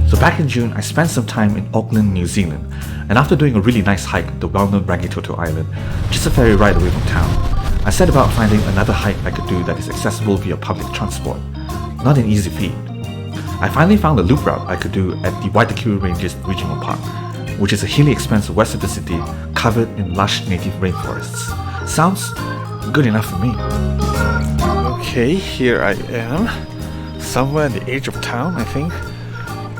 So back in June, I spent some time in Auckland, New Zealand, and after doing a really nice hike at the well-known Rangitoto Island, just a ferry ride away from town, I set about finding another hike I could do that is accessible via public transport. Not an easy feat. I finally found a loop route I could do at the Waitakere Ranges Regional Park, which is a hilly expanse west of the city covered in lush native rainforests. Sounds good enough for me. Okay, here I am, somewhere at the edge of town, I think.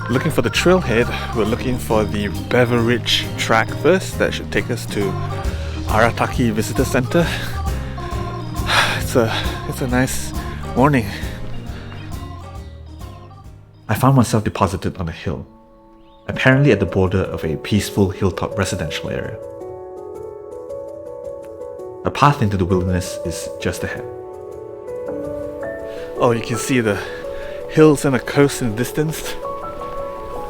Looking for the trailhead. We're looking for the Beveridge track first. That should take us to Arataki Visitor Center. It's a nice morning. I found myself deposited on a hill, apparently at the border of a peaceful hilltop residential area. A path into the wilderness is just ahead. Oh, you can see the hills and the coast in the distance.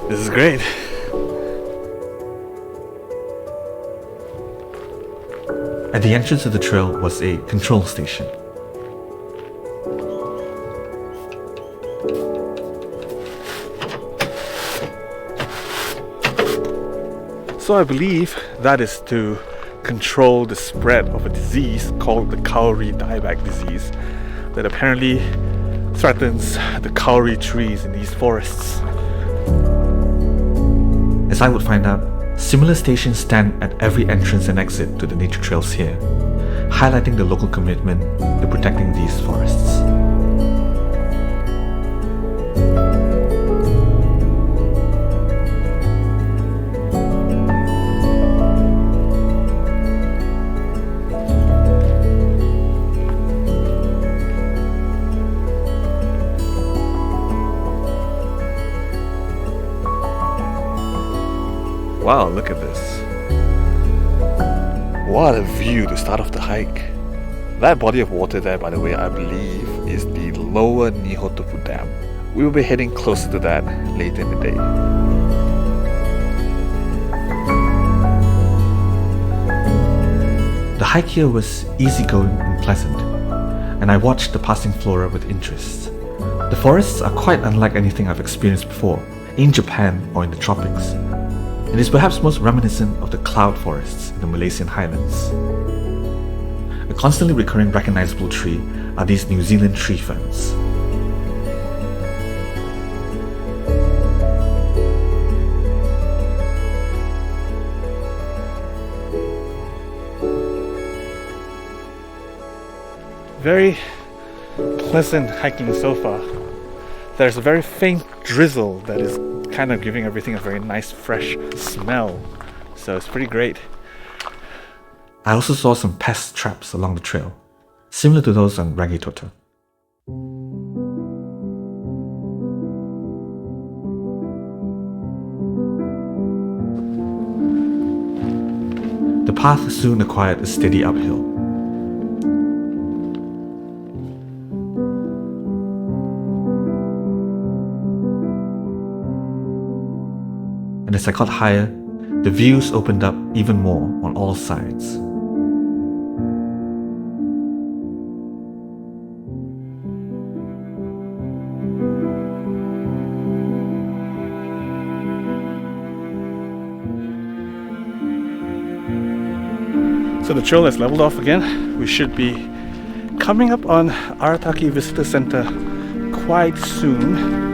This is great. At the entrance of the trail was a control station. So I believe that is to control the spread of a disease called the kauri dieback disease that apparently threatens the kauri trees in these forests. As I would find out, similar stations stand at every entrance and exit to the nature trails here, highlighting the local commitment to protecting these forests. Wow, look at this. What a view to start off the hike. That body of water there, by the way, I believe is the lower Nihotopu Dam. We will be heading closer to that later in the day. The hike here was easygoing and pleasant, and I watched the passing flora with interest. The forests are quite unlike anything I've experienced before, in Japan or in the tropics. It is perhaps most reminiscent of the cloud forests in the Malaysian highlands. A constantly recurring recognizable tree are these New Zealand tree ferns. Very pleasant hiking so far. There's a very faint drizzle that is kind of giving everything a very nice fresh smell, so it's pretty great. I also saw some pest traps along the trail, similar to those on Rangitoto. The path soon acquired a steady uphill. And as I got higher, the views opened up even more on all sides. So the trail has leveled off again. We should be coming up on Arataki Visitor Center quite soon.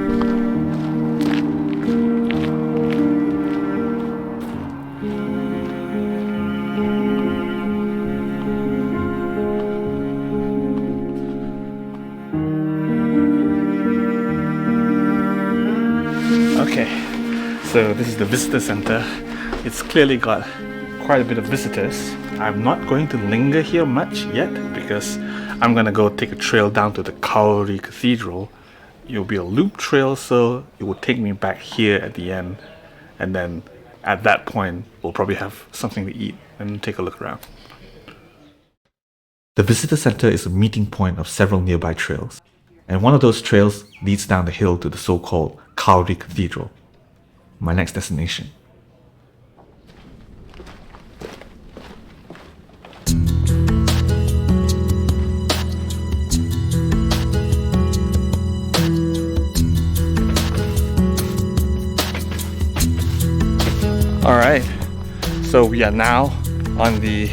Okay, so this is the visitor center. It's clearly got quite a bit of visitors. I'm not going to linger here much yet because I'm gonna go take a trail down to the Kauri Cathedral. It'll be a loop trail, so it will take me back here at the end, and then at that point we'll probably have something to eat and take a look around. The visitor center is a meeting point of several nearby trails, and one of those trails leads down the hill to the so-called Kauri Cathedral, my next destination. Alright, so we are now on the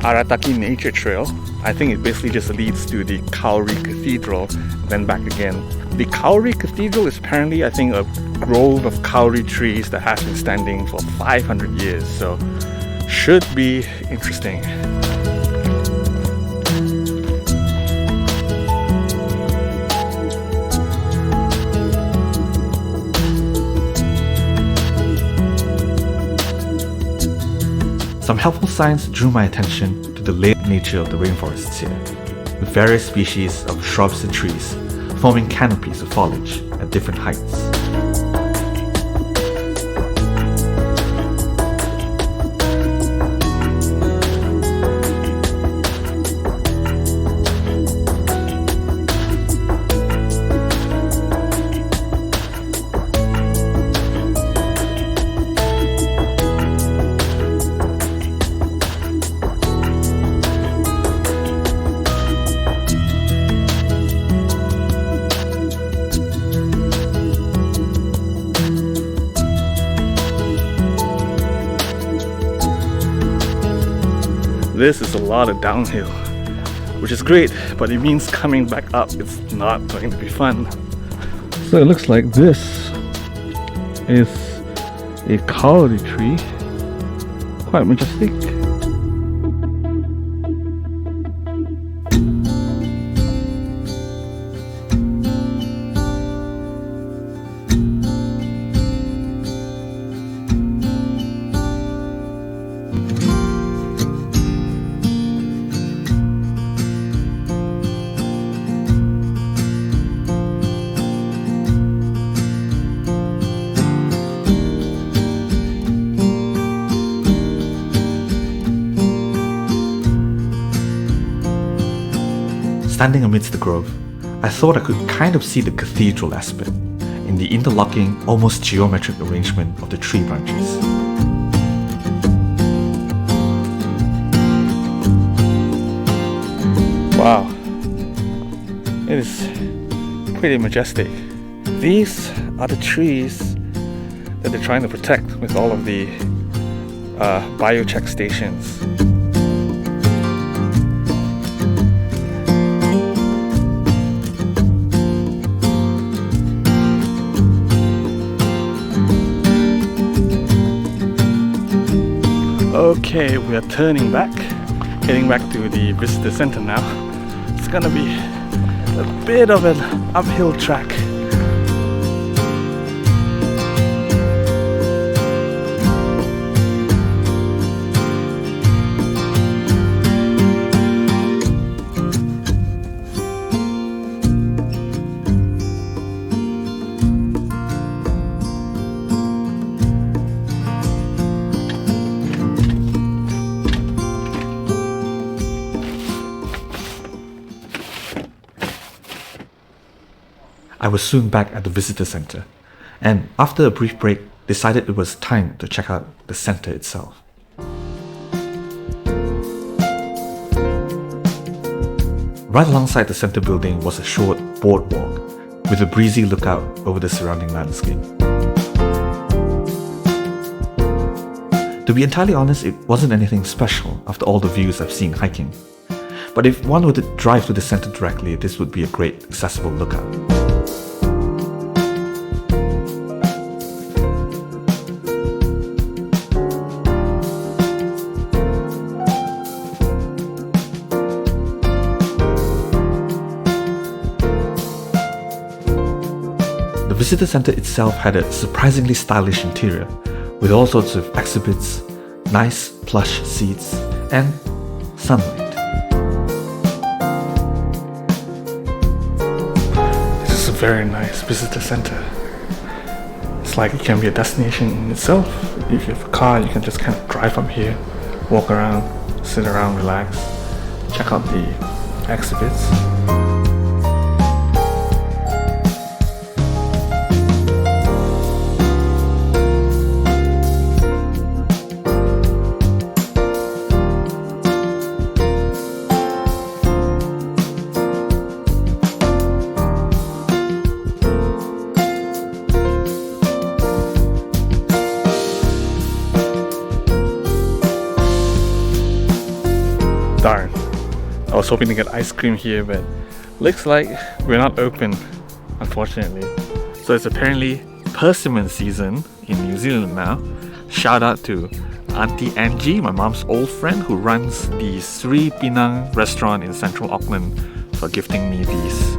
Arataki Nature Trail. I think it basically just leads to the Kauri Cathedral, then back again. The Kauri Cathedral is apparently, I think, a grove of kauri trees that has been standing for 500 years, so should be interesting. Some helpful signs drew my attention to the layered nature of the rainforests here, with various species of shrubs and trees forming canopies of foliage at different heights. This is a lot of downhill, which is great, but it means coming back up it's not going to be fun. So it looks like this is a kauri tree, quite majestic. Standing amidst the grove, I thought I could kind of see the cathedral aspect in the interlocking, almost geometric arrangement of the tree branches. Wow, it is pretty majestic. These are the trees that they're trying to protect with all of the biocheck stations. Okay, we are turning back, heading back to the visitor center now. It's gonna be a bit of an uphill track. I was soon back at the visitor center, and after a brief break, decided it was time to check out the center itself. Right alongside the center building was a short boardwalk with a breezy lookout over the surrounding landscape. To be entirely honest, it wasn't anything special after all the views I've seen hiking. But if one were to drive to the center directly, this would be a great accessible lookout. The visitor center itself had a surprisingly stylish interior, with all sorts of exhibits, nice plush seats, and sunlight. This is a very nice visitor center. It's like it can be a destination in itself. If you have a car, you can just kind of drive up here, walk around, sit around, relax, check out the exhibits. was hoping to get ice cream here, but looks like we're not open, unfortunately. So it's apparently persimmon season in New Zealand now. Shout out to Auntie Angie, my mom's old friend, who runs the Sri Pinang restaurant in central Auckland, for gifting me these.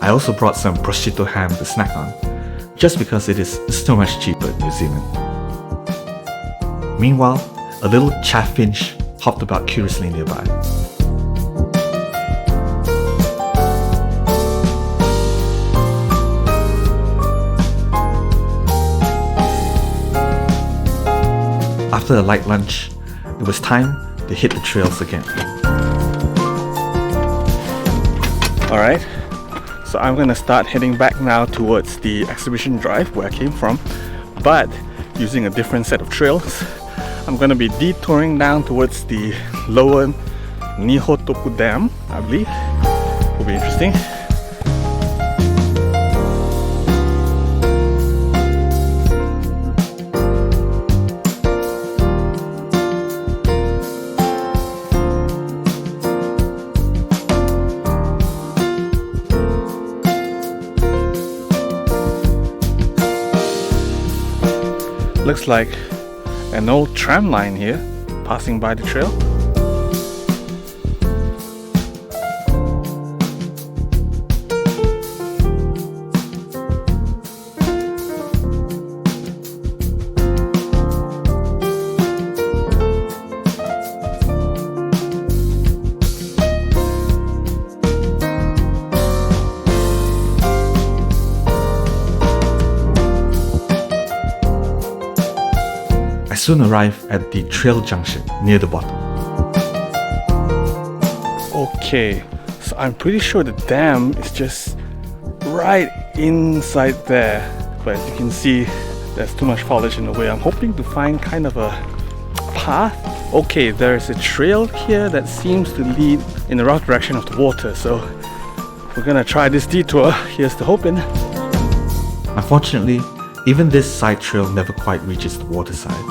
I also brought some prosciutto ham to snack on, just because it is so much cheaper in New Zealand. Meanwhile, a little chaffinch hopped about curiously nearby. After a light lunch, it was time to hit the trails again. Alright, so I'm gonna start heading back now towards the exhibition drive where I came from, but using a different set of trails. I'm gonna be detouring down towards the lower Nihotoku Dam, I believe. Will be interesting. Looks like an old tram line here, passing by the trail. I soon arrived at the trail junction near the bottom. Okay, so I'm pretty sure the dam is just right inside there, but as you can see, there's too much foliage in the way. I'm hoping to find kind of a path. Okay, there's a trail here that seems to lead in the rough direction of the water, so we're gonna try this detour. Here's the hoping. Unfortunately, even this side trail never quite reaches the water side.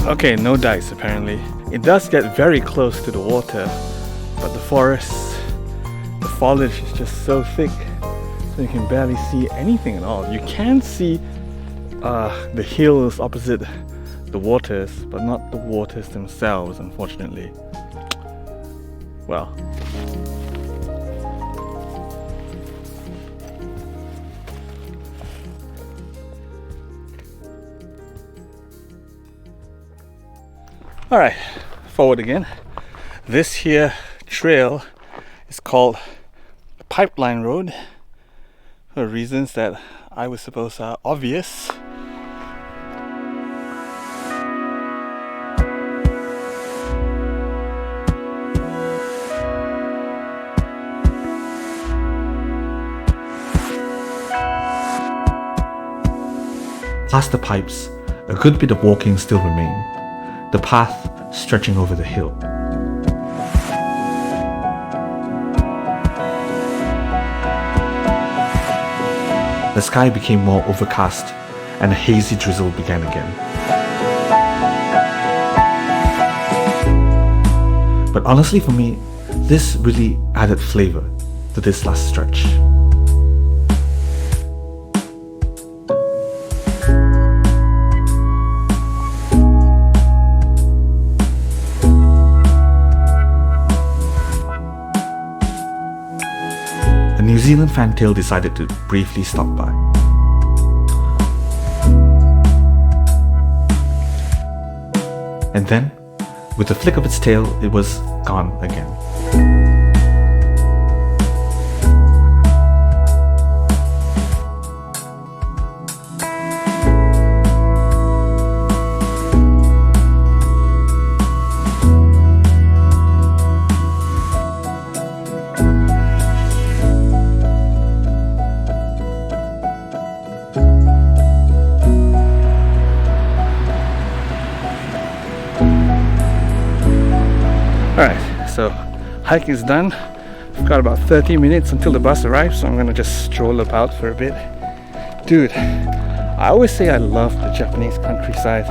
Okay, no dice apparently. It does get very close to the water, but the forest, the foliage is just so thick, so you can barely see anything at all. You can see the hills opposite the waters, but not the waters themselves, unfortunately. Well. Alright, forward again. This here trail is called the Pipeline Road for reasons that I would suppose are obvious. Past the pipes, a good bit of walking still remained. The path stretching over the hill. The sky became more overcast and a hazy drizzle began again. But honestly for me, this really added flavor to this last stretch. New Zealand fantail decided to briefly stop by. And then, with a flick of its tail, it was gone again. Alright, so hike is done. I've got about 30 minutes until the bus arrives, so I'm gonna just stroll about for a bit. Dude, I always say I love the Japanese countryside,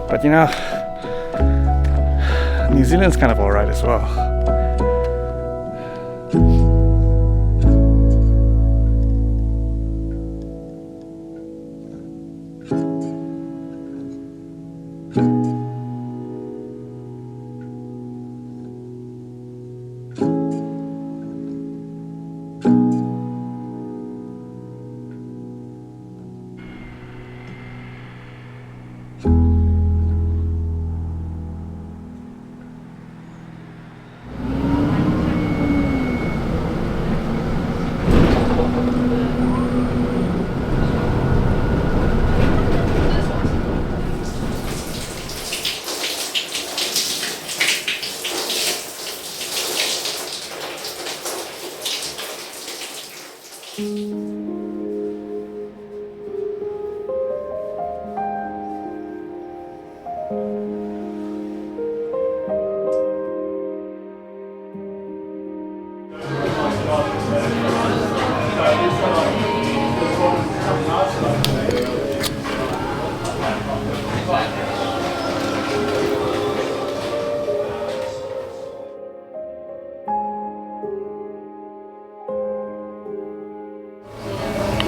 but you know, New Zealand's kind of alright as well.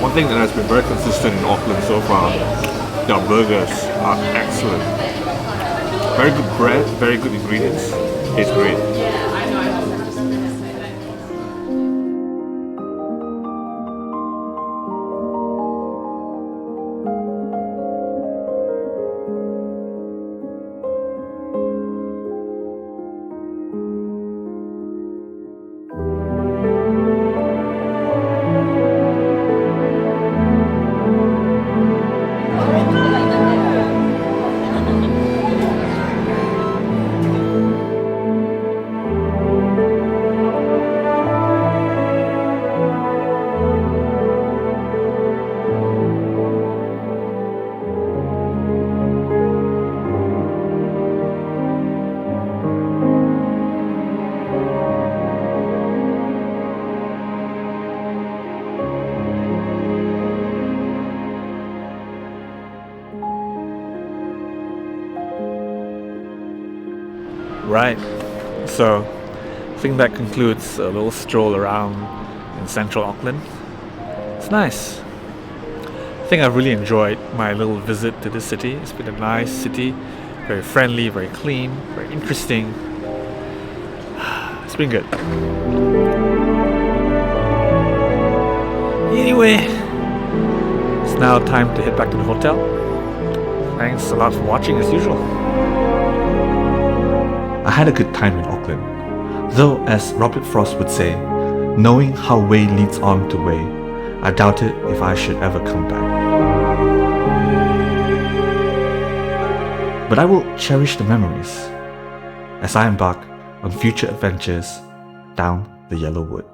One thing that has been very consistent in Auckland so far, their burgers are excellent. Very good bread, very good ingredients. It's great. Right, so I think that concludes a little stroll around in central Auckland. It's nice. I think I've really enjoyed my little visit to this city. It's been a nice city, very friendly, very clean, very interesting. It's been good. Anyway, it's now time to head back to the hotel. Thanks a lot for watching as usual. I had a good time in Auckland, though as Robert Frost would say, knowing how way leads on to way, I doubted if I should ever come back. But I will cherish the memories as I embark on future adventures down the Yellow Wood.